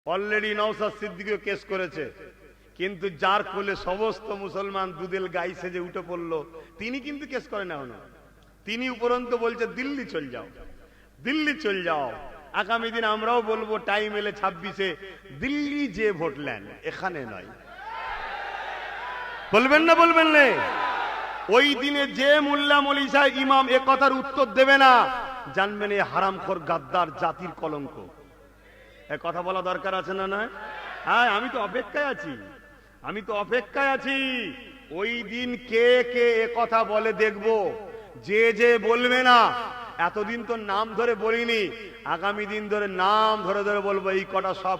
Already Naushad সিদ্দিকীও case করেছে, কিন্তু যার কোলে সমস্ত মুসলমান দুদেল গাই সেজে উঠে পড়লো তিনি কিন্তু কেস করে না। তিনি উপরন্ত বলছে দিল্লি চল যাও, দিল্লি চল যাও। আগামী দিন আমরাও বলবো টাইম এলে 26-এ দিল্লি যে ভোট নেন, এখানে নয়। বলবেন না? বলবেন না? ওই দিনে যে মোল্লা মৌলভী সাহেব ইমাম এ কথার উত্তর দেবে না, জানবেন এই হারামখোর গাদ্দার জাতির কলঙ্ক। এ কথা বলা দরকার আছে না? না, হ্যাঁ, আমি তো অপেক্ষায় আছি, আমি তো অপেক্ষায় আছি। ওই দিন কে কে এ কথা বলে দেখবো। যে যে বলবে না, এতদিন তো নাম ধরে বলিনি, আগামী দিন ধরে নাম ধরে ধরে বলবো এই কটা সব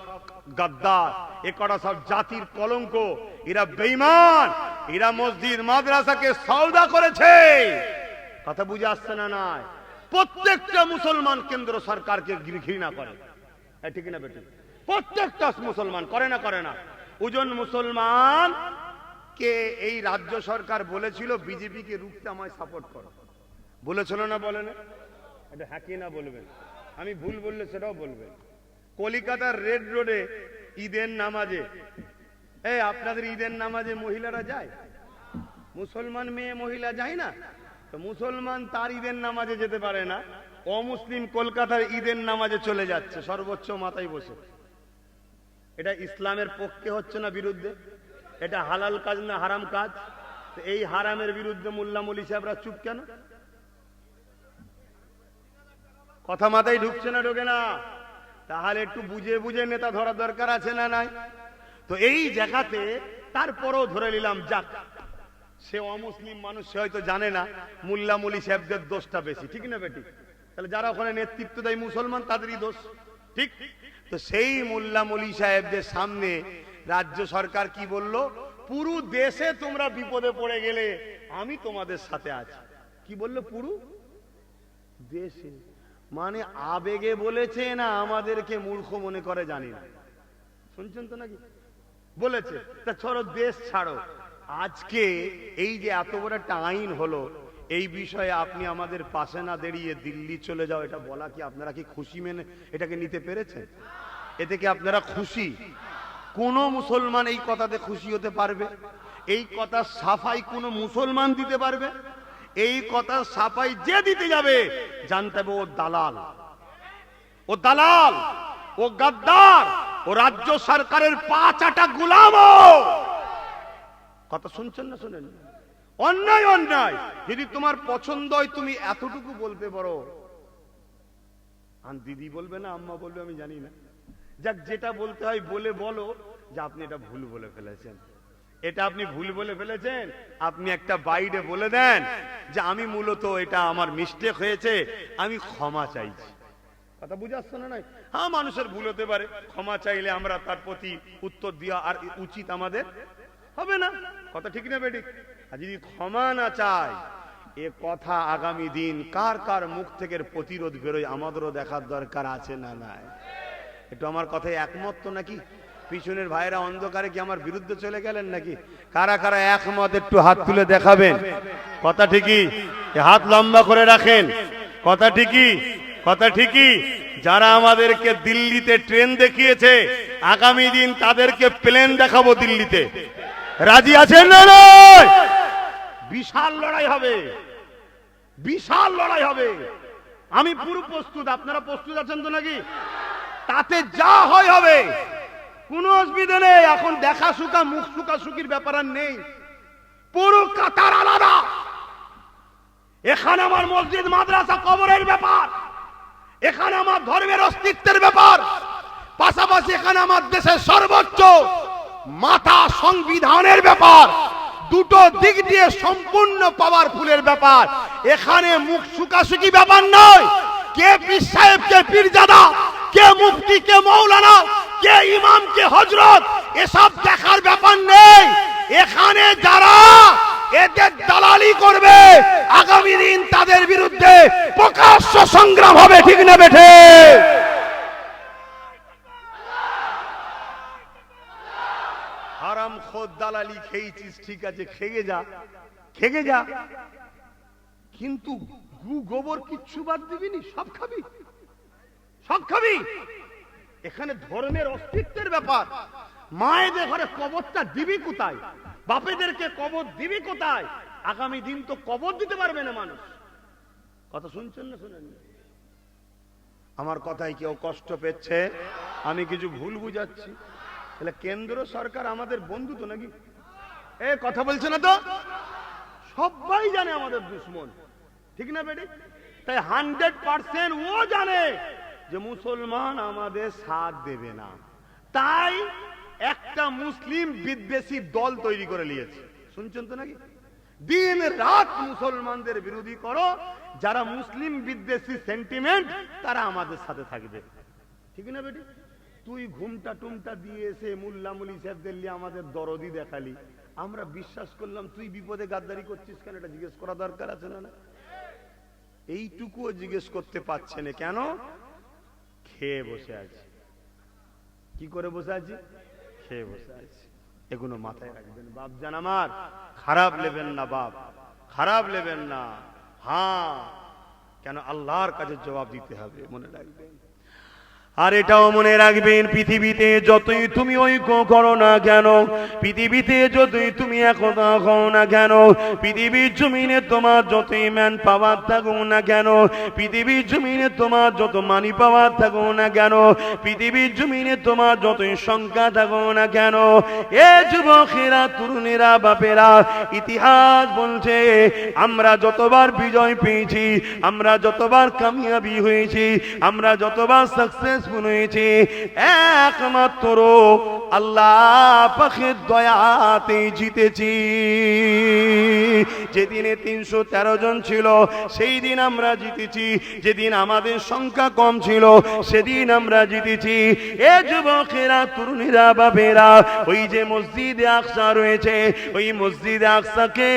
গাদ্দার, এ কটা সব জাতির কলঙ্ক, এরা বেঈমান, এরা মসজিদ মাদ্রাসাকে সওদা করেছে। কথা বুঝে আসছে না? নাই, প্রত্যেকটা মুসলমান কেন্দ্র সরকারকে ঘৃণা করে, ঠিক না বেটি? প্রত্যেকটা মুসলমান করে না? করে না? ওজন মুসলমান কে এই রাজ্য সরকার বলেছিল বিজেপি কে রুখতে আমায় সাপোর্ট করো, বলেছিল না? বলে না? এটা হ্যাঁ কি না বলবেন, আমি ভুল বললে সেটাও বলবেন। কলিকাতার রেড রোডে ঈদের নামাজে, আপনাদের ঈদের নামাজে মহিলারা যায়? মুসলমান মেয়ে মহিলা যায় না? তো মুসলমান তার ঈদের নামাজে যেতে পারে না, অমুসলিম কলকাতার ঈদের নামাজে চলে যাচ্ছে সর্বোচ্চ মাথায় বসে। এটা ইসলামের পক্ষে হচ্ছে না বিরুদ্ধে? এটা হালাল কাজ না হারাম কাজ? এই হারামের বিরুদ্ধে মোল্লা মৌলভী সাহেবরা চুপ কেন? কথা মাথায় ঢুকছে না? ঢোকে না? তাহলে একটু বুঝে বুঝে নেতা ধরা দরকার আছে না? নাই? তো এই জায়গাতে তারপরও ধরে নিলাম, যাক, সে অমুসলিম মানুষ, সে হয়তো জানে না মোল্লা মৌলভী সাহেবদের দোষটা বেশি, ঠিক না বেটি? তাহলে যারা ওখানে নেতৃত্ব দেয় মুসলমান, তাদেরই দোষ, ঠিক? তো সেই মোল্লা মৌলভী সাহেবদের সামনে রাজ্য সরকার কি বলল? পুরো দেশে তোমরা বিপদে পড়ে গেলে আমি তোমাদের সাথে আছি। কি বললো? পুরো দেশে, মানে আবেগে বলেছে না আমাদেরকে মূর্খ মনে করে জানি না, শুনছেন তো নাকি? বলেছে তা ছাড়ো, দেশ ছাড়ো। আজকে এই যে এত বড় একটা আইন হলো, এই বিষয়ে আপনি আমাদের পাশে না দাঁড়িয়ে দিল্লি চলে যাও, এটা বলা কি আপনারা কি খুশি মেনে এটাকে নিতে পেরেছেন? এতে কি আপনারা খুশি? কোন মুসলমান এই কথাতে খুশি হতে পারবে? এই কথা সাফাই কোন মুসলমান দিতে পারবে? এই কথা সাফাই যে দিতে যাবে জানতে হবে ও দালাল, ও দালাল, ও গাদ্দার, ও রাজ্য সরকারের পাঁচাটা গোলাম। কথা শুনছেন না? শুনেন, অন্যায় অন্যায়। যদি তোমার পছন্দ হয় তুমি এতটুকু বলতে পারো, আর দিদি বলবে না আম্মা বলবে আমি জানি না, যাক যেটা বলতে হয় বলে বলো যে আপনি এটা ভুল বলে ফেলেছেন, এটা আপনি ভুল বলে ফেলেছেন। আপনি একটা বাইরে বলে দেন যে আমি মূলত এটা আমার মিস্টেক হয়েছে, আমি ক্ষমা চাইছি। কথা বুঝে আসছে না? নাই, হ্যাঁ, মানুষের ভুল হতে পারে, ক্ষমা চাইলে আমরা তার প্রতি উত্তর দেওয়া আর উচিত আমাদের হবে না? কথা ঠিক না বেঠিক? আর যদি ক্ষমা না চাই, এ কথা আগামী দিন কার কার মুখ থেকে প্রতিরোধ বেরোয় আমাদেরও দেখার দরকার আছে না? নাই? একটু আমার কথায় একমত তো নাকি? পিছনের ভাইরা অন্ধকারে কি আমার বিরুদ্ধে চলে গেলেন নাকি? কারা কারা একমত একটু হাত তুলে দেখাবেন। কথা ঠিকই, হাত লম্বা করে রাখেন। কথা ঠিকই, কথা ঠিকই। যারা আমাদেরকে দিল্লিতে ট্রেন দেখিয়েছে, আগামী দিন তাদেরকে প্লেন দেখাবো দিল্লিতে। রাজি আছেন না? নয়, বিশাল লড়াই হবে, বিশাল লড়াই হবে। আমি পুরো প্রস্তুত, আপনারা প্রস্তুত আছেন তো নাকি? তাতে যা হয় হবে, কোনো অসুবিধা নেই। এখন দেখা সুখা মুখ সুখা সুখির ব্যাপার আর নেই, পুরো কাতার আলাদা। এখানে আমার মসজিদ মাদ্রাসা কবরের ব্যাপার, এখানে আমার ধর্মের অস্তিত্বের ব্যাপার, পাশাপাশি এখানে আমার দেশের সর্বোচ্চ মাথা সংবিধানের ব্যাপার। দুটো দিক দিয়ে সম্পূর্ণ পাওয়ারফুলের ব্যাপার। এখানে মুখ সুখাসুখি ব্যাপার নয়, কে পীর সাহেব, কে পীরজাদা, কে মুফতি, কে মৌলানা, কে ইমাম, কে হযরত, এসব দেখার ব্যাপার নেই। এখানে যারা এদের দালালি করবে, আগামী দিন তাদের বিরুদ্ধে প্রকাশ্য সংগ্রাম হবে, ঠিক না বেঠে? হারাম খোদ দালালি খেয়েছিস, ঠিক আছে, খেয়ে যা, খেয়ে যা, কিন্তু গু গোবর কিচ্ছু বাদ দিবি নি, সব খাবি, সব খাবি। এখানে ধর্মের অস্তিত্বের ব্যাপার। মায়েদের ঘরে কবরটা দিবি কোথায়? বাপেদেরকে কবর দিবি কোথায়? আগামী দিন তো কবর দিতে পারবে না মানুষ। কথা শুনছেন না শুনেন? আমার কথায় কেউ কষ্ট পেচ্ছে? আমি কিছু ভুল বুঝাচ্ছি? তাহলে কেন্দ্র সরকার আমাদের বন্ধু তো নাকি? এ কথা বলছে না তো? সবাই জানে আমাদের দুশ্মন, ঠিক না বেটি? তাই 100% ও জানে যে মুসলমান আমাদের সাথ দেবে না। তাই একটা মুসলিম বিদ্বেষী দল তৈরি করে নিয়েছে। শুনছেন তো নাকি? দিন রাত মুসলমানদের বিরোধী করো, যারা মুসলিম বিদ্বেষী সেন্টিমেন্ট তারা আমাদের সাথে থাকবে, ঠিক না বেটি? তুই ঘুমটা টুমটা দিয়ে এসে মুল্লা মুলি সাহেবদের নিয়ে আমাদের দরদি দেখালি, আমরা বিশ্বাস করলাম তুই বিপদে গাদ্দারি করছিস কেন? এটা জিজ্ঞেস করা দরকার আছে না? না, এইটুকুও জিজ্ঞেস করতে পারছে না। কেন? খেয়ে বসে আছি। কি করে বসে আছি? খেয়ে বসে আছি। এগুলো মাথায় রাখবেন বাপ জান আমার, খারাপ নেবেন না বাপ, খারাপ নেবেন না। হ্যাঁ, কেন আল্লাহর কাছে জবাব দিতে হবে, মনে রাখবেন। আর এটাও মনে রাখবেন, পৃথিবীতে যতই তুমি ঐক্য করো না কেন, পৃথিবীতে যতই তুমি একতা করো না কেন, পৃথিবীর জমিনে তোমার যতই ম্যান পাওয়ার থাকুক না কেন, পৃথিবীর জমিনে তোমার যত মানি পাওয়ার থাকুক না কেন, পৃথিবীর জমিনে তোমার যতই সংখ্যা থাকুক না কেন, এ যুবকেরা, তরুণেরা, বাপেরা, ইতিহাস বলছে আমরা যতবার বিজয় পেয়েছি, আমরা যতবার কামিয়াবি হয়েছি, আমরা যতবার সাকসেস হয়েছে, একমাত্র আল্লাহ পাকের দয়াতে জিতেছি। যেদিনে 313 জন ছিল সেই দিন আমরা জিতেছি, যেদিন আমাদের সংখ্যা কম ছিল সেদিন আমরা জিতেছি। এ যুবকেরা, তরুণীরা, বাবেরা, ওই যে মসজিদে আকসা রয়েছে, ওই মসজিদে আকসাকে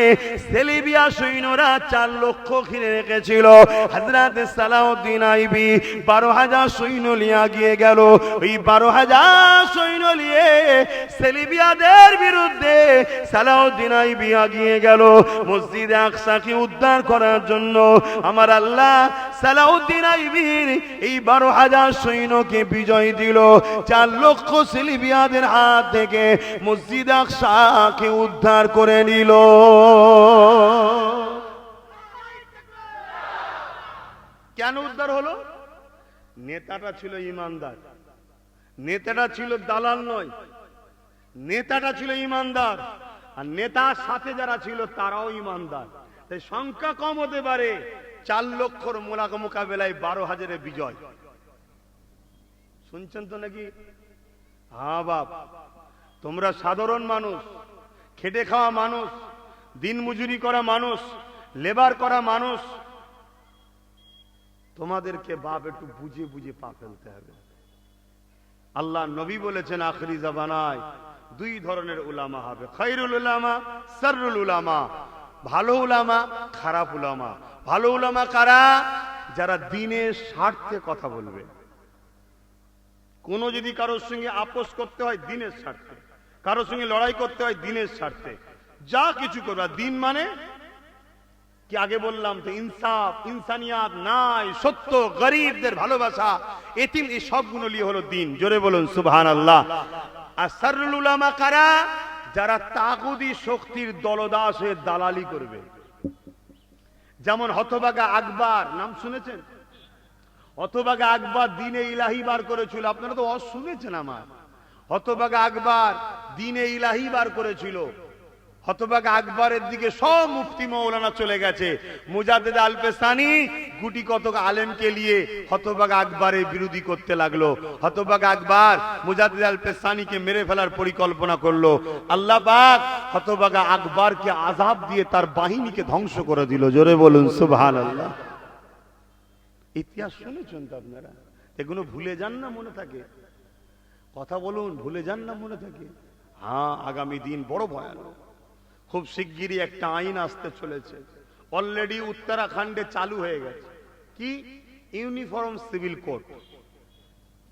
সেলিবিয়া সৈন্যরা 4 লক্ষ ঘিরে রেখেছিল। হযরত সালাউদ্দিন আইবি 12,000 সৈন্য নিয়ে গিয়ে গেল। ওই 12,000 সৈন্য নিয়ে সেলিবিয়াদের বিরুদ্ধে সালাউদ্দিন আইবি গিয়ে গেল মসজিদে আকসাকে উদ্ধার করার জন্য। আমার আল্লাহ সালাউদ্দিন আইবির এই 12,000 সৈন্যকে বিজয় দিল, 4 লক্ষ সেলিবিয়াদের হাত থেকে মসজিদে আকসাকে উদ্ধার করে নিল। কেন উদ্ধার হলো? নেতাটা ছিল ইমানদার, নেতাটা ছিল দালাল নয়, নেতাটা ছিল ইমানদার, আর নেতার সাথে যারা ছিল তারাও ইমানদার। তাই সংখ্যা কম হতে পারে, 4 লক্ষর মোকাবেলায় 12,000-এর বিজয়। শুনছেন তো নাকি? হ্যাঁ বাপ, তোমরা সাধারণ মানুষ, খেটে খাওয়া মানুষ, দিন মজুরি করা মানুষ, লেবার করা মানুষ, তোমাদেরকে বাপ একটু বুঝে বুঝে পা ফেলতে হবে। আল্লাহ নবী বলেছেন আখরি জামানায় 2 ধরনের উলামা হবে, খায়রুল উলামা, শাররুল উলামা। ভালো উলামা, খারাপ উলামা। ভালো উলামা কারা? যারা দ্বীনের স্বার্থে কথা বলবে। কোন যদি কারোর সঙ্গে আপোষ করতে হয় দ্বীনের স্বার্থে, কারোর সঙ্গে লড়াই করতে হয় দ্বীনের স্বার্থে, যা কিছু করবে। দ্বীন মানে কি? আগে বললাম তো, ইনসাফ, ইনসানিয়াত, ন্যায়, সত্য, গরিবদের ভালোবাসা, এতিম, এই সবগুলো নিয়ে হলো দ্বীন। জোরে বলুন সুবহানাল্লাহ। আর শাররুল উলামা কারা? যারা তাগুতি শক্তির দলদাস হয়ে দালালি করবে। যেমন হতভাগা আকবর, নাম শুনেছেন? হতভাগা আকবর দ্বীনে ইলাহি বার করেছিল। আপনারা তো শুনেছেন আমার। হতভাগা আকবর দ্বীনে ইলাহি বার করেছিল। হতভাগা আকবরের দিকে সব মুফতি মৌলানা চলে গেছে। মুজাদ্দিদ আল-পেসানি গুটি কতক আলেমকে নিয়ে হতভাগা আকবরের বিরোধী করতে লাগলো। হতভাগা আকবর মুজাদ্দিদ আল-পেসানিকে মেরে ফেলার পরিকল্পনা করলো। আল্লাহ পাক হতভাগা আকবরকে আযাব দিয়ে তার বাহিনীকে ধ্বংস করে দিল। জোরে বলুন সুবহানাল্লাহ। ইতিহাস শুনেছেন তো আপনারা? এগুলো ভুলে যান না, মনে থাকে? কথা বলুন, ভুলে যান না, মনে থাকে? হ্যাঁ, আগামী দিন বড় ভয়ানক। খুব শিগগিরই একটা আইন আসতে চলেছে, অলরেডি উত্তরাখণ্ডে চালু হয়ে গেছে। কি? Uniform civil code.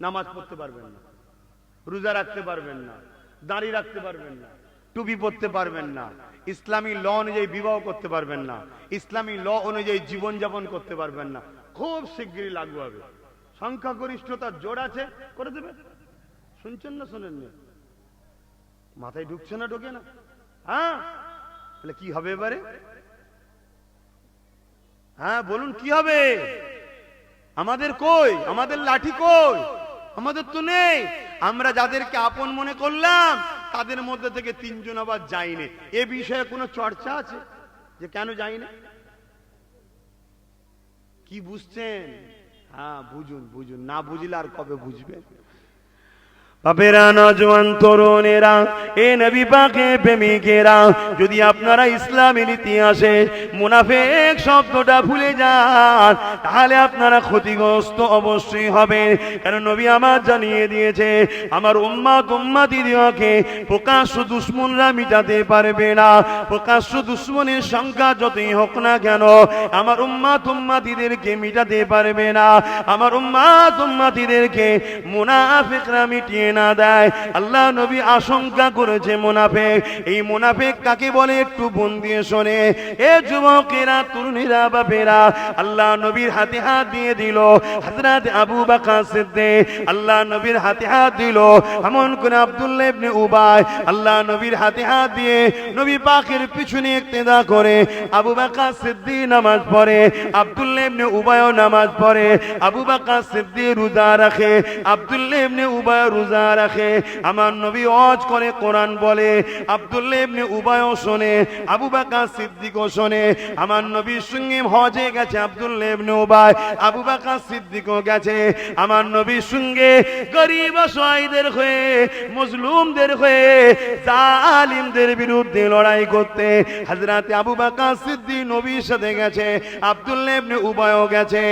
নামাজ পড়তে পারবেন না, রোজা রাখতে পারবেন না, দাড়ি রাখতে পারবেন না, টুপি পরতে পারবেন না, ইসলামী ল অনুযায়ী বিবাহ করতে পারবেন না, ইসলামী ল অনুযায়ী জীবনযাপন করতে পারবেন না। খুব শিগগিরই লাগু হবে। সংখ্যাগরিষ্ঠতার জোর আছে, করে দেবে। শুনছেন না শোনেন না? মাথায় ঢুকছে না, ঢোকে না? হ্যাঁ, তাহলে কি হবে এবারে? হ্যাঁ বলুন, কি হবে? আমাদের কই? আমাদের লাঠি কই? আমাদের তো নেই। আমরা যাদেরকে আপন মনে করলাম তাদের মধ্যে থেকে 3 জন আবার যায়নি। এ বিষয়ে কোনো চর্চা আছে যে কেন যায়নি? কি বুঝছেন? হ্যাঁ বুঝুন, বুঝুন, না বুঝলে আর কবে বুঝবেন? বাপেরা, নওজোয়ান তরুণেরা, এ নবী পাকের প্রেমিকেরা, যদি আপনারা ইসলামের ইতিহাসে মুনাফিক শব্দটা ভুলে যান তাহলে আপনারা ক্ষতিগ্রস্ত অবশ্যই হবেন। কারণ নবী আমার জানিয়ে দিয়েছে, আমার উম্মতিদেরকে প্রকাশ্য দুশমনরা মিটাতে পারবে না। প্রকাশ্য দুশমনের সংখ্যা যতই হোক না কেন, আমার উম্মতিদেরকে মিটাতে পারবে না। আমার উম্মতিদেরকে মুনাফিকরা মিটিয়ে না দেয়। আল্লাহ নবী আশঙ্কা করেছে মুনাফিক। এই মুনাফিক কাকে বলে একটু মন দিয়ে শোনে। এ যুবকেরা, তরুণীরা, বাপেরা, আল্লাহ নবীর হাতে হাত দিয়ে দিল হযরত আবু বকর সিদ্দিক, আল্লাহ নবীর হাতে হাত দিল এমন করে আব্দুল্লাহ ইবনে উবাই, আল্লাহ নবীর হাতে হাত দিয়ে নবী পাকের পিছনে ইক্তেদা করে আবু বকর সিদ্দিক নামাজ পড়ে, আব্দুল্লাহ ইবনে উবাইও নামাজ পড়ে। আবু বকর সিদ্দিক রোজা রাখে, আব্দুল্লাহ ইবনে উবাই রোজা রাখে। আমার নবী ওয়াজ করে, কোরআন বলে, আব্দুল্লাহ ইবনে উবাইও শোনে, আবু বকর সিদ্দিকও শোনে। আমার নবীর সঙ্গে হজে গেছে আব্দুল্লাহ ইবনে উবাই, আবু বকর সিদ্দিকও গেছে। আমার নবীর সঙ্গে গরিব অসহায়দের হয়ে, মজলুমদের হয়ে, জালিমদের বিরুদ্ধে লড়াই করতে হযরত আবু বকর সিদ্দিক নবীর সাথে গেছে, আব্দুল্লাহ ইবনে উবাইও গেছে।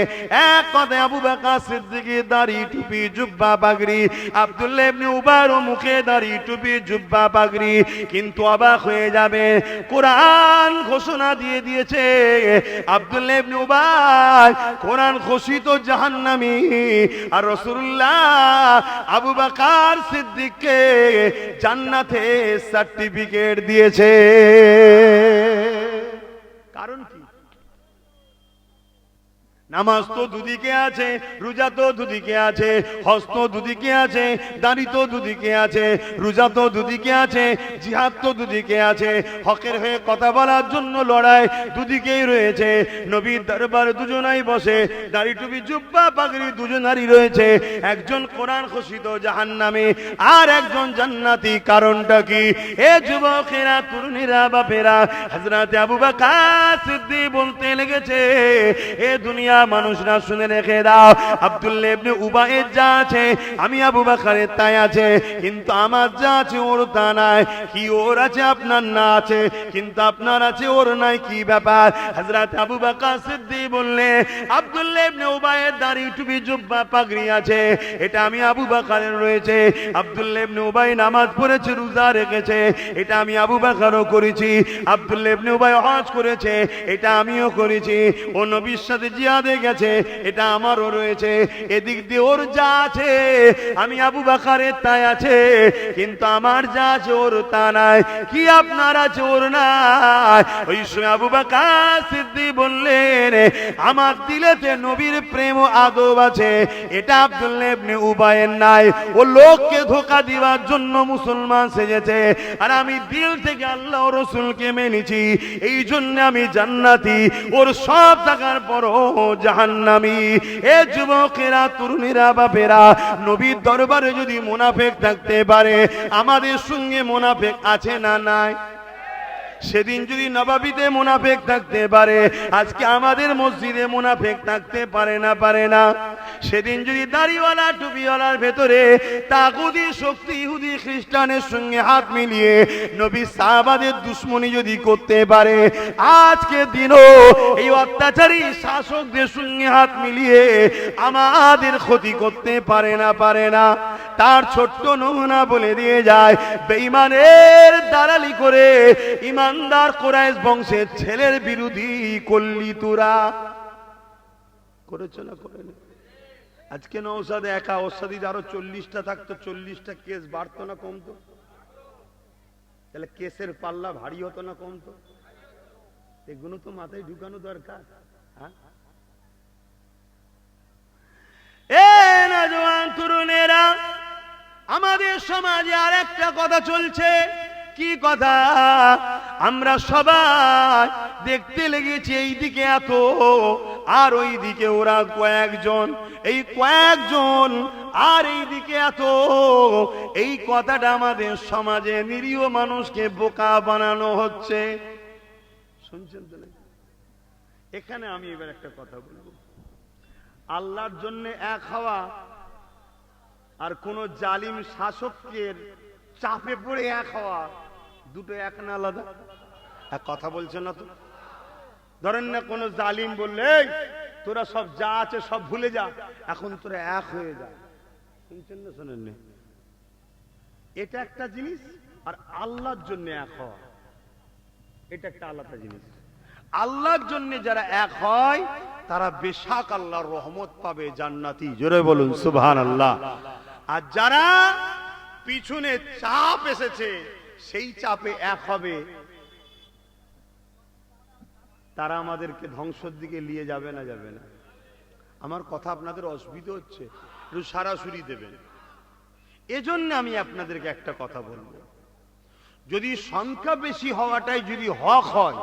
এক কথায় আবু বকর সিদ্দিকের দাড়ি, টুপি, জুব্বা, পাগড়ি, আব্দুল্লাহ ইবনে উবাইর মুখে দাড়ি, টুপি, জুব্বা, পাগড়ি। কিন্তু অবাক হয়ে যাবে, কোরআন ঘোষণা দিয়ে দিয়েছে আব্দুল্লাহ ইবনে উবাই কোরআন ঘোষিত জাহান্নামী, আর রাসূলুল্লাহ আবু বকর সিদ্দিককে জান্নাতে সার্টিফিকেট দিয়েছে। কারণ কি? নামাজ তো দুদিকে আছে, রোজা তো দুদিকে আছে, হজ তো দুদিকে আছে, দাড়ি তো দুদিকে আছে, রোজা তো দুদিকে আছে, জিহাদ তো দুদিকে আছে, হকের হয়ে কথা বলার জন্য লড়াই দুদিকেই রয়েছে। নবীর দরবারে দুজনাই বসে, দাড়ি, টুপি, জুব্বা, পাগড়ি দুজনারই রয়েছে। একজন কোরআন ঘোষিত জাহান্নামী আর একজন জান্নাতি। কারণটা কি? এ যুবকেরা, তরুণীরা, বাপেরা, হযরত আবু বকর সিদ্দিক বলতে লেগেছে, এ দুনিয়া মানুষরা শুনে রেখে দাও, আব্দুল্লাহ ইবনে উবাইয়ের যা আছে আমি আবু বকরের তাই আছে, কিন্তু আমার যা আছে ওর তা নাই। কি ওর আছে আপনার না আছে, কিন্তু আপনার আছে ওর নাই, কি ব্যাপার? হযরত আবু বকর সিদ্দিক বললেন, আব্দুল্লাহ ইবনে উবাইয়ের দাড়ি, টুপি, জুব্বা, পাগড়ি আছে, এটা আমি আবু বকরের রয়েছে। আব্দুল্লাহ ইবনে উবাই নামাজ পড়েছে, রোজা রেখেছে, এটা আমি আবু বকরও করেছি। আব্দুল্লাহ ইবনে উবাই হজ করেছে, এটা আমিও করেছি। ও নবীর সাথে জিহাদে গেছে, এটা আমারও রয়েছে। এদিক দিয়ে ওর যা আছে আমি আবু বকরের তাই আছে, কিন্তু আমার যা আছে ওর তা নাই। কি আপনার আছে ওর নাই? ওই সময় আবু বকর সিদ্দিক বললেন, আমার দিলেতে নবীর প্রেম ও আদব আছে, এটা আব্দুল্লাহ ইবনে উবাইয়ের নাই। ও লোককে ধোঁকা দিবার জন্য মুসলমান সেজেছে, আর আমি দিল থেকে আল্লাহ ও রাসূলকে মেনেছি, এই জন্য আমি জান্নাতি। ওর সব থাকার পরও জাহান্নামী। এ যুবকেরা, তরুণীরা, বাপেরা, নবীর দরবারে যদি মুনাফিক থাকতে পারে, আমাদের সঙ্গে মুনাফিক আছে না নাই? সেদিন যদি নবাবিতে মুনাফিক থাকতে পারে, আজকে আমাদের মসজিদে মুনাফিক থাকতে পারে না? পারে না? সেদিন যদি দাড়িওয়ালা, টুপিওয়ালার ভেতরে তাগুতি শক্তি ইহুদি খ্রিস্টানের সঙ্গে হাত মিলিয়ে নবী সাহাবাদের দুশমনি যদি করতে পারে, আজকে দিনও এই অত্যাচারী শাসকদের সঙ্গে হাত মিলিয়ে আমাদের ক্ষতি করতে পারে না? পারে না? তার ছোট্ট নমুনা বলে দিয়ে যায়, বেঈমানের দালালি করে ইমানদার কুরাইশ বংশের ছেলের বিরোধী করলি তোরা। করেছো না? করেনি? আজকে নওশাদে একা, ওর সাথে আরো 40টা থাকতো, 40টা কেস বাড়তো না কমতো? তাহলে কেসের পাল্লা ভারী হতো না কমতো? এগুলো তো মাথায় ঢুকানো দরকার। হ্যাঁ, জওয়ান তরুণেরা, আমাদের সমাজে আর একটা কথা চলছে। কি কথা? আমরা সবাই দেখতে লেগেছি এইদিকে এত আর ওই দিকে ওরা কয়েকজন, এই কয়েকজন আর এইদিকে এত। এই কথাটা আমাদের সমাজে নিরীহ মানুষকে বোকা বানানো হচ্ছে। শুনছেন তো? এখানে আমি এবার একটা কথা বলবো। আল্লাহর জন্য এক হওয়া আর কোন জালিম শাসকের চাপে পড়ে এক হওয়া, দুটো এক না আলাদা? এক কথা বলছেন না তো? ধরেন না কোন জালিম বললে তোরা সব যা আছে সব ভুলে যা, এখন তোরা এক হয়ে যা। শুনছেন না শোনেন? এটা একটা জিনিস, আর আল্লাহর জন্য এক হওয়া এটা একটা আলাদা জিনিস। আল্লাহর জন্য যারা এক হয় তারা বেশাক আল্লাহর রহমত পাবে, জান্নাতি। জোরে বলুন সুবহানাল্লাহ। আর যারা পিছনে চাপ এসেছে সেই চাপে এক হবে, তারা আমাদেরকে ধ্বংসের দিকে নিয়ে যাবে না? যাবে না? আমার কথা আপনাদের অসুবিধা হচ্ছে? একটু সারাসুরি দেবেন। এজন্য আমি আপনাদেরকে একটা কথা বলবো, যদি সংখ্যা বেশি হওয়াটাই যদি হক হয়,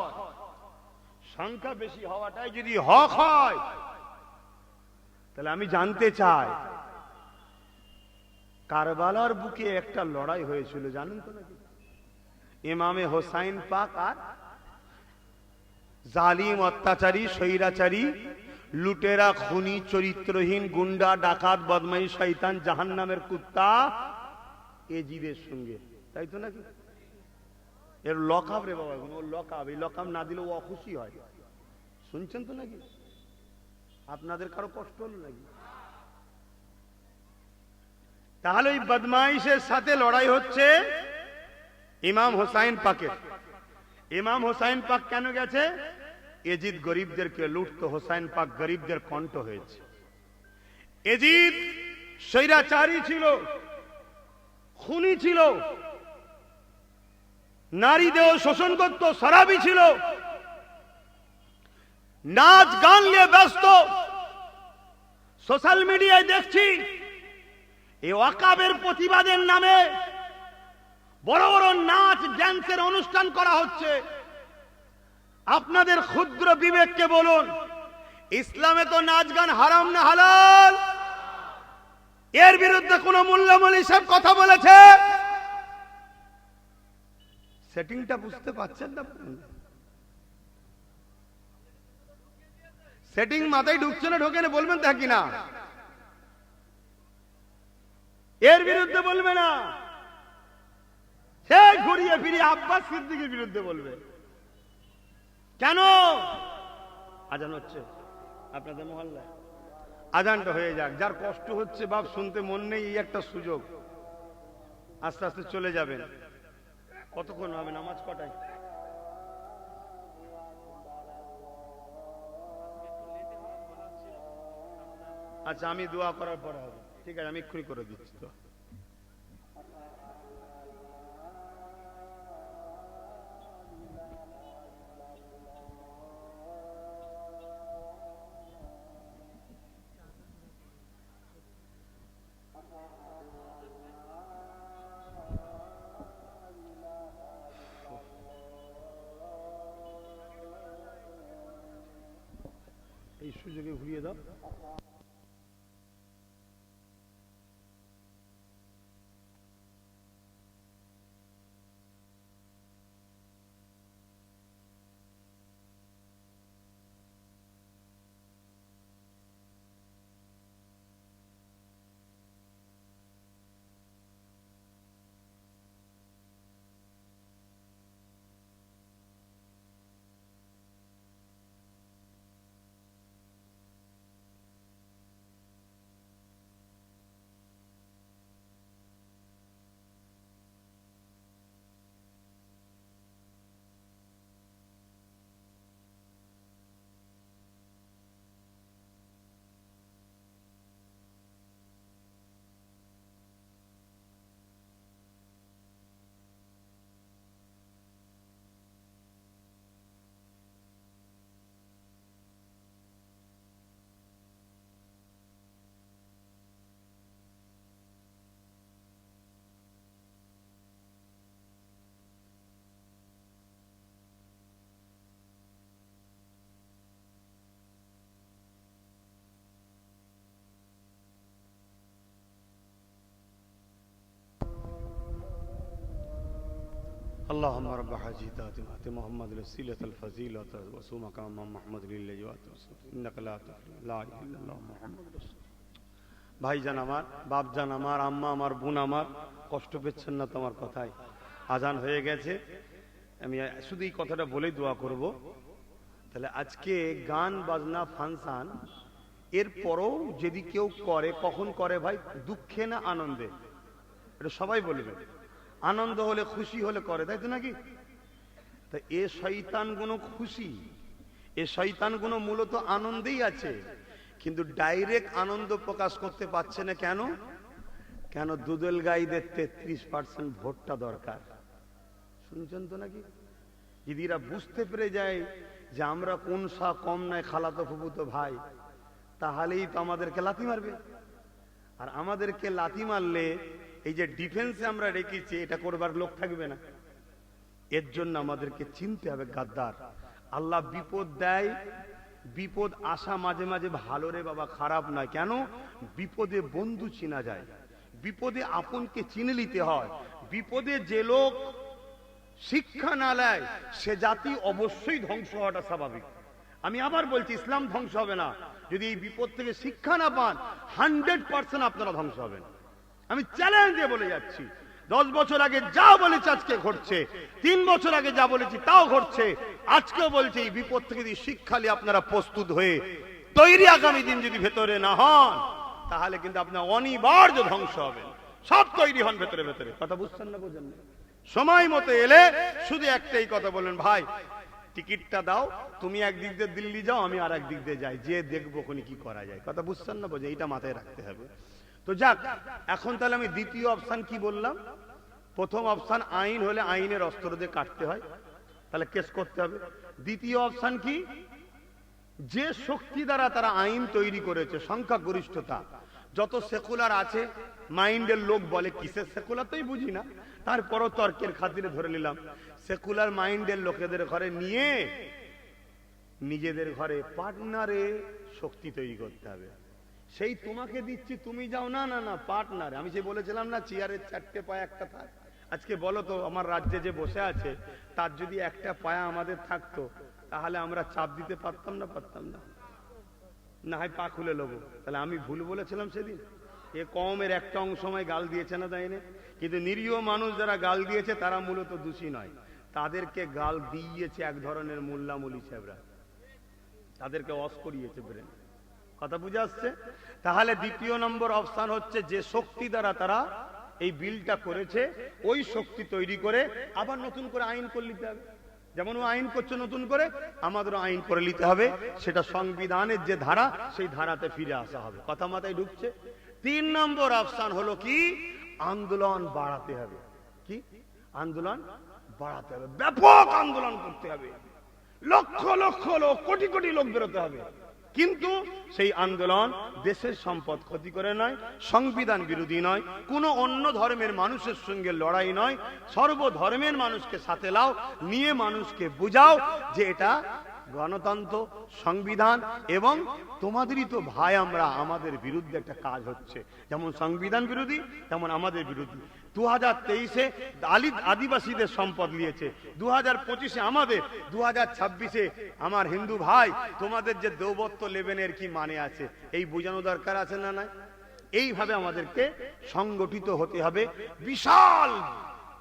সংখ্যা বেশি হওয়াটাই যদি হক হয়, তাহলে আমি জানতে চাই কারবালার বুকে একটা লড়াই হয়েছিল, জানেন তো নাকি? ইমামে হোসাইন পাক আর জালিম অত্যাচারী স্বৈরাচারী লুটেরা খুনি চরিত্রহীন গুন্ডা ডাকাত বদমাই শয়তান জাহান্নামের কুত্তা এজিদের সঙ্গে, তাই তো নাকি? এর লকআপ রে বাবা, ওর লকআপ। এই লকআপ না দিলে ও অখুশি হয়। শুনছেন তো নাকি? আপনাদের কারো কষ্ট হলো নাকি? তাহলে এই বদমাইশের সাথে লড়াই হচ্ছে ইমাম হোসাইন পাকের। ইমাম হোসাইন পাক কেন গেছে? এজিদ গরিবদেরকে লুটতো, হোসাইন পাক গরিবদের কণ্ঠ হয়েছে। এজিদ স্বৈরাচারী ছিল, খুনি ছিল, নারীদেহ শোষণ করত, শরাবী ছিল, নাচ গান নিয়ে ব্যস্ত। সোশ্যাল মিডিয়ায় দেখছি এই ওয়াকাবের প্রতিবাদের নামে বড় বড় নাচ ড্যান্সের অনুষ্ঠান করা হচ্ছে। আপনাদের ক্ষুদ্র বিবেককে বলুন, ইসলামে তো নাচ গান হারাম না হালাল? এর বিরুদ্ধে কোন মোল্লা মৌলভী সাহেব কথা বলেছে? সেটিংটা বুঝতে পারছেন না? সেটিং মাথায় ঢুকছে না? ঢোকে না? বলবেন তো কি না? এর বিরুদ্ধে বলবে না, সে ঘুরিয়ে ফিরিয়ে আব্বাস সিদ্দিকীর বিরুদ্ধে বলবে। কেন? আজান হচ্ছে আপনাদের মহল্লায়, আজানটা হয়ে যাক। যার কষ্ট হচ্ছে বাপ শুনতে মন নেই, এই একটা সুযোগ। আস্তে আস্তে চলে যাবেন। কতক্ষণ হবে? নামাজ কটায়? আচ্ছা, আমি দোয়া করার পরে হবে। ঠিক আছে, আমি এক্ষুনি করে দিচ্ছি। তো এই সুযোগে ঘুরিয়ে দাও। اللهم رب حاجات محمد الوسيلة الفضيلة وسوء مقام محمد لله إنك لا تخلف لا إله إلا الله محمد رسول ভাইজান আমার, বাপজান আমার, আম্মা আমার, বোন আমার, কষ্ট পেচ্ছেন না তোমার কথায়? আজান হয়ে গেছে, আমি শুধু এই কথাটা বলেই দোয়া করব। তাহলে আজকে গান বাজনা ফাংশন এরপরও যদি কেউ করে, কখন করে ভাই? দুঃখে না আনন্দে? এটা সবাই বলবে। আনন্দ হলে, খুশি হলে করে, তাই তো নাকি? তা এ শয়তানগুলো খুশি, এ শয়তানগুলো মূলত আনন্দেই আছে, কিন্তু ডাইরেক্ট আনন্দ প্রকাশ করতে পারছে না। কেন? কেন? দুদল গাইদের 33% ভোটটা দরকার। শুনছেন তো নাকি? যদি এরা বুঝতে পেরে যায় যে আমরা কোন সা কম নাই, খালাতো ফুফুতো ভাই, তাহলেই তো আমাদেরকে লাথি মারবে। আর আমাদেরকে লাথি মারলে এই যে ডিফেন্সে আমরা রেখেছি, এটা করবার লোক থাকবে না। এর জন্য আমাদেরকে চিনতে হবে গাদ্দার। আল্লাহ বিপদ দেয়, বিপদ আসা মাঝে মাঝে ভালো রে বাবা, খারাপ নয়। কেন? বিপদে বন্ধু চিনা যায়, বিপদে আপনকে চিনে নিতে হয়। বিপদে যে লোক শিক্ষা না নেয় সে জাতি অবশ্যই ধ্বংস হওয়াটা স্বাভাবিক। আমি আবার বলছি, ইসলাম ধ্বংস হবে না যদি এই বিপদ থেকে শিক্ষা না পান। 100% আপনারা ধ্বংস হবেন। আমি চ্যালেঞ্জ দিয়ে বলে যাচ্ছি, 10 বছর আগে যা বলেছি আজকে ঘটছে, 3 বছর আগে যা বলেছি তাও ঘটছে। আজকেও বলছি, এই বিপদ থেকে যদি শিক্ষা নিয়ে আপনারা প্রস্তুত হয়ে তৈরি আগামী দিন যদি ভেতরে না হন, তাহলে কিন্তু আপনার অনিবার্য ধ্বংস হবেন। সব তৈরি হন ভেতরে ভেতরে। কথা বুঝছেন না? বোঝেন না? সময় মতো এলে শুধু একটাই কথা বলেন, ভাই টিকিটটা দাও, তুমি একদিক দিয়ে দিল্লি যাও, আমি আর একদিক দিয়ে যাই, যে দেখবো ওখানে কি করা যায়। কথা বুঝছেন না? বোঝে, এইটা মাথায় রাখতে হবে। তো যাক, এখন তাহলে আমি দ্বিতীয় অপশন কি বললাম? প্রথম অপশন আইন হলে আইনের অস্ত্র দিয়ে কাটতে হয়, তাহলে কেস করতে হবে। দ্বিতীয় অপশন কি? যে শক্তি দ্বারা তারা আইন তৈরি করেছে, সংখ্যাগরিষ্ঠতা, যত সেকুলার আছে মাইন্ডের লোক বলে, কিসের সেকুলার তোই বুঝি না, তারপরও তর্কের খাতিরে ধরে নিলাম, সেকুলার মাইন্ডের লোকেদের ঘরে নিয়ে নিজেদের ঘরে পার্টনারে শক্তি তৈরি করতে হবে। সেই তোমাকে দিচ্ছি, তুমি যাও, না না না, পার্টনারে। আমি যে বলেছিলাম না, চেয়ারের 4টে পায়ে একটা থাক। আজকে বলো তো, আমার রাজ্যে যে বসে আছে তার যদি একটা পায়া আমাদের থাকতো, তাহলে আমরা চাপ দিতে পারতাম না? পারতাম না? না হয় পা খুলে নেবো। তাহলে আমি ভুল বলেছিলাম সেদিন? এ কমের একটা অংশ সময় গাল দিয়েছে না, তাইনে? কিন্তু নিরীহ মানুষ যারা গাল দিয়েছে তারা মূলত দোষী নয়, তাদেরকে গাল দিয়েছে এক ধরনের মোল্লা মলি সাহেবরা, তাদেরকে অস করিয়েছে ব্রেন। কথা বুঝে আসছে? তাহলে দ্বিতীয় নম্বর অপশন হচ্ছে, যে শক্তি দ্বারা তারা এই বিলটা করেছে, ওই শক্তি তৈরি করে আবার নতুন করে আইন করে নিতে হবে। যেমন ও আইন করছে নতুন করে, আমাদেরও আইন করে নিতে হবে। সেটা সংবিধানের যে ধারা, সেই ধারাতে ফিরে আসা হবে। কথা মাথায় ঢুকছে? 3 নম্বর অপশন হলো কি? আন্দোলন বাড়াতে হবে। কি? আন্দোলন বাড়াতে হবে, ব্যাপক আন্দোলন করতে হবে, লক্ষ লক্ষ লোক, কোটি কোটি লোক বেরোতে হবে। কিন্তু সেই আন্দোলন দেশের সম্পদ ক্ষতি করে নয়, সংবিধান বিরোধী নয়, কোনো অন্য ধর্মের মানুষের সঙ্গে লড়াই নয়। সর্বধর্মের মানুষকে সাথে লাও, নিয়ে মানুষকে বুঝাও যে এটা গণতন্ত্র, সংবিধান, এবং তোমাদেরই তো ভাই আমরা, আমাদের বিরুদ্ধে একটা কাজ হচ্ছে। যেমন সংবিধান বিরোধী, তেমন আমাদের বিরোধী। 2023-এ আদিবাসীদের সম্পদ নিয়েছে, 2025-এ আমাদের, 2026-এ আমার হিন্দু ভাই, তোমাদের যে দৌবত্ব লেবেনের কি মানে আছে, এই বোঝানো দরকার আছে না? নাই? এইভাবে আমাদেরকে সংগঠিত হতে হবে, বিশাল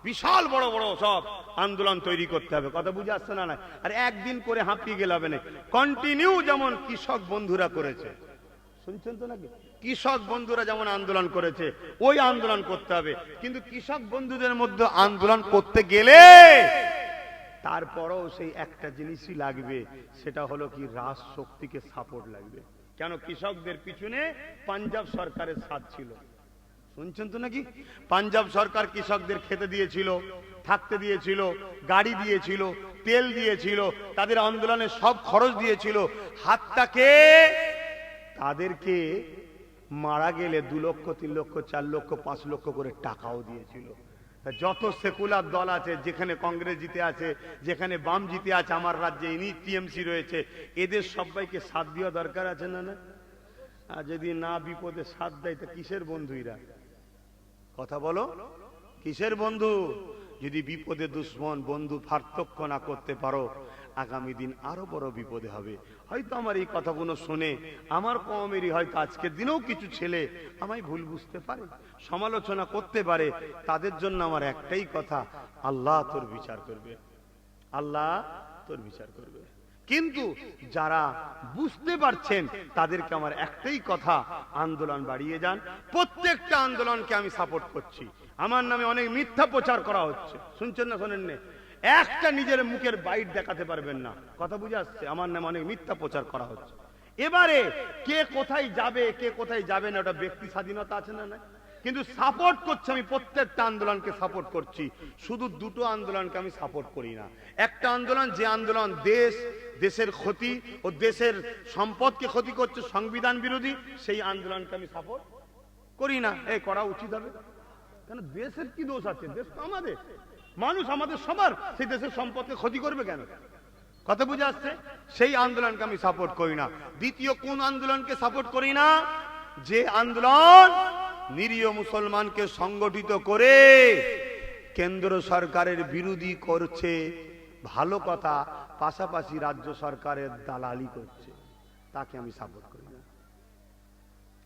বিশাল বড় বড় সব আন্দোলন তৈরি করতে হবে। কথা বুঝে আসছে না? নাই? আর একদিন করে হাঁপিয়ে গেলে হবে না, কন্টিনিউ, যেমন কৃষক বন্ধুরা করেছে। শুনছেন তো নাকি? কৃষক বন্ধুরা যেমন আন্দোলন করেছে, ওই আন্দোলন করতে হবে। কিন্তু কৃষক বন্ধুদের মধ্যে আন্দোলন করতে গেলে তারপরও সেই একটা জিনিসই লাগবে, সেটা হলো কি? রাজ শক্তিকে সাপোর্ট লাগবে। কেন? কৃষকদের পিছনে পাঞ্জাব সরকারের সাথ ছিল। শুনছেন তো নাকি? পাঞ্জাব সরকার কৃষকদের খেতে দিয়েছিল, থাকতে দিয়েছিল, গাড়ি দিয়েছিল, তেল দিয়েছিল, তাদের আন্দোলনের সব খরচ দিয়েছিল। হাতটাকে তাদেরকে মারা গেলে 2 লক্ষ, 3 লক্ষ, 4 লক্ষ, 5 লক্ষ করে টাকাও দিয়েছিল। যত সেকুলার দল আছে, যেখানে কংগ্রেস জিতে আছে, যেখানে বাম জিতে আছে, আমার রাজ্যে ইনি টিএমসি রয়েছে, এদের সবাইকে সাথ দেওয়া দরকার আছে না? না? আর যদি না বিপদে সাথ দেয়, তো কিসের বন্ধু এরা? কথা বলো, কিসের বন্ধু? যদি বিপদে দুশ্মন বন্ধু পার্থক্য না করতে পারো, আগামী দিন আরো বড় বিপদে হবে। হয়তো আমার এই কথাগুলো শুনে আমার কওমেরই হয়তো আজকের দিনেও কিছু ছেলে আমায় ভুল বুঝতে পারে, সমালোচনা করতে পারে। তাদের জন্য আমার একটাই কথা, আল্লাহ তোর বিচার করবে, আল্লাহ তোর বিচার করবে। কিন্তু যারা বুঝতে পারছেন তাদেরকে আমার একটাই কথা, আন্দোলন বাড়িয়ে যান। প্রত্যেকটা আন্দোলনকে আমি সাপোর্ট করছি। আমার নামে অনেক মিথ্যা প্রচার করা হচ্ছে, শুনছেন না শোনেন না? একটা নিজের মুখের বাইট দেখাতে পারবেন না, কথা বুঝে আসছে? আমার নামে অনেক মিথ্যা প্রচার করা হচ্ছে। এবারে কে কোথায় যাবে কে কোথায় যাবে না, ওটা ব্যক্তি স্বাধীনতা আছে না? না, কিন্তু সাপোর্ট করছি আমি, প্রত্যেকটা আন্দোলনকে সাপোর্ট করছি। শুধু দুটো আন্দোলনকে আমি সাপোর্ট করি না। একটা আন্দোলন, যে আন্দোলন দেশের ক্ষতি ও দেশের সম্পদকে ক্ষতি করছে, সংবিধান বিরোধী, সেই আন্দোলনকে আমি সাপোর্ট করি না। এই করা উচিত হবে, কেন? দেশের কি দোষ আছে? দেশ তো আমাদের, মানুষ আমাদের সবার, সেই দেশের সম্পদকে ক্ষতি করবে কেন? কথা বুঝে আসছে? সেই আন্দোলনকে আমি সাপোর্ট করি না। দ্বিতীয় কোন আন্দোলনকে সাপোর্ট করি না? যে আন্দোলন নিরীহ মুসলমানকে সংগঠিত করে কেন্দ্র সরকারের বিরোধী করছে, ভালো কথা, পাশাপাশি রাজ্য সরকারের দালালি করছে, তাকে আমি সাপোর্ট করি না।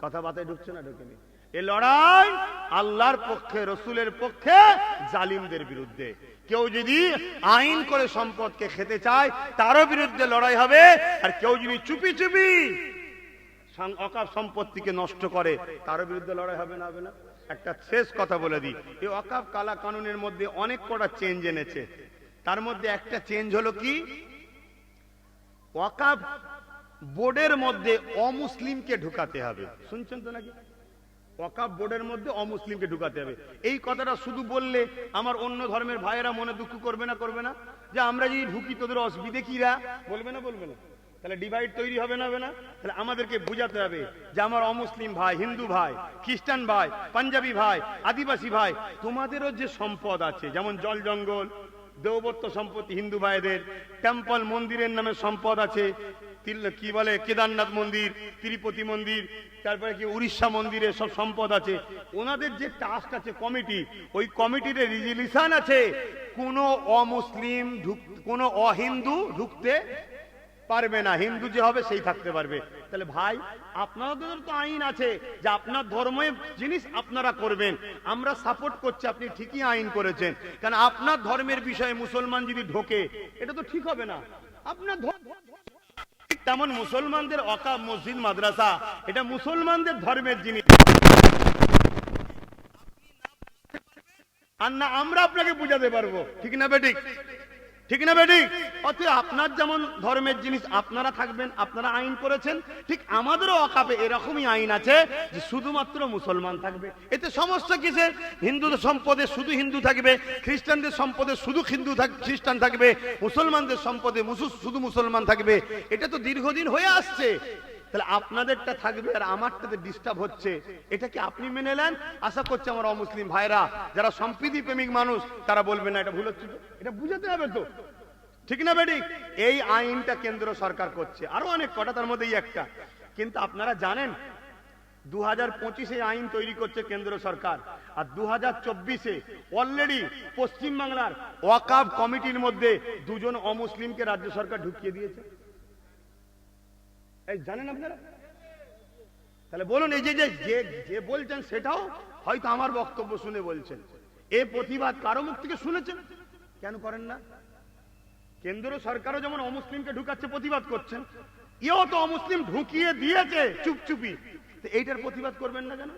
কথাবার্তায় ঢুকছে না? ঢুকেনি? এ লড়াই আল্লাহর পক্ষে, রসুলের পক্ষে, জালিমদের বিরুদ্ধে। কেউ যদি আইন করে সম্পদকে খেতে চায় তারও বিরুদ্ধে লড়াই হবে, আর কেউ যদি চুপি চুপি অকাপ সম্পত্তিকে নষ্ট করে তার বিরুদ্ধে লড়াই হবে না? হবে না? একটা শেষ কথা বলে দিই, এই অকাপ কালা কানুনের মধ্যে অনেক কটা চেঞ্জ এনেছে। তার মধ্যে একটা চেঞ্জ হলো কি, ওয়াকাফ বোর্ডের মধ্যে অমুসলিমকে ঢুকাতে হবে। শুনছেন তো নাকি? ওয়াকাফ বোর্ডের মধ্যে অমুসলিমকে ঢুকাতে হবে। এই কথাটা শুধু বললে আমার অন্য ধর্মের ভাইয়েরা মনে দুঃখ করবে না? করবে না? যে আমরা যদি ঢুকি তোদের অসুবিধে কিরা, বলবে না? বলবে না? তাহলে ডিভাইড তৈরি হবে না? হবে না? তাহলে আমাদেরকে বুঝাতে হবে যে আমার অমুসলিম ভাই, হিন্দু ভাই, খ্রিস্টান ভাই, পাঞ্জাবি ভাই, আদিবাসী ভাই, তোমাদেরও যে সম্পদ আছে, যেমন জল জঙ্গল, দেবত্ব সম্পত্তি হিন্দু ভাইদের, টেম্পল মন্দিরের নামে সম্পদ আছে, কি বলে কেদারনাথ মন্দির, তিরুপতি মন্দির, তারপরে কি উড়িষ্যা মন্দিরে সব সম্পদ আছে। ওনাদের যে টাস্ক আছে কমিটি, ওই কমিটির রেজলিউশন আছে, কোন অমুসলিম কোন অহিন্দু ঢুকতে পারবে না, হিন্দু যে হবে সেই থাকতে পারবে। তাহলে ভাই আপনাদের তো আইন আছে যে আপনার ধর্মের জিনিস আপনারা করবেন, আমরা সাপোর্ট করছি, আপনি ঠিকই আইন করেছেন, কারণ আপনার ধর্মের বিষয়ে মুসলমান যদি ঢোকে এটা তো ঠিক হবে না। আপনার তেমন মুসলমানদের ওয়াকাফ মসজিদ মাদ্রাসা এটা মুসলমানদের ধর্মের জিনিস, আর না আমরা আপনাকে বুঝাতে পারবো। ঠিক না বেঠিক? ঠিক না বেঠিক? অতএব আপনার যেমন ধর্মের জিনিস আপনারা থাকবেন, আপনারা আইন করেছেন, ঠিক আমাদেরও ওয়াকাফে এরকমই আইন আছে যে শুধুমাত্র মুসলমান থাকবে। এতে সমস্যা কিসের? হিন্দুদের সম্পদে শুধু হিন্দু থাকবে, খ্রিস্টানদের সম্পদে শুধু খ্রিস্টান থাকবে, মুসলমানদের সম্পদে শুধু মুসলমান থাকবে। এটা তো দীর্ঘদিন হয়ে আসছে। তাহলে আপনাদেরটা থাকবে আর আমারটাতে ডিস্টার্ব হচ্ছে, এটা কি আপনি মেনে নেন? আশা করছি আমার অমুসলিম ভাইরা যারা সম্প্রীতি প্রেমিক মানুষ তারা বলবে না এটা ভুল হচ্ছে, এটা বুঝাতে হবে তো। ঠিক না বেটি? এই আইনটা কেন্দ্র সরকার করছে, আরো অনেক কটা, তার মধ্যে একটা। কিন্তু আপনারা জানেন 2025-এ আইন তৈরি করছে কেন্দ্র সরকার, আর 2024-এ অলরেডি পশ্চিমবাংলার ওয়াকাফ কমিটির মধ্যে দুজন অমুসলিমকে রাজ্য সরকার ঢুকিয়ে দিয়েছে। এই জানেন আপনারা? তাহলে বলুন, এই যে বলছেন সেটাও হয়তো আমার বক্তব্য শুনে বলছেন, এই প্রতিবাদ কারো মুখ থেকে শুনেছেন? কেন করেন না? কেন্দ্র সরকারও যেমন অমুসলিমকে ঢুকাচ্ছে প্রতিবাদ করছেন, এও তো অমুসলিম ঢুকিয়ে দিয়েছে চুপচুপি, এইটার প্রতিবাদ করবেন না কেন?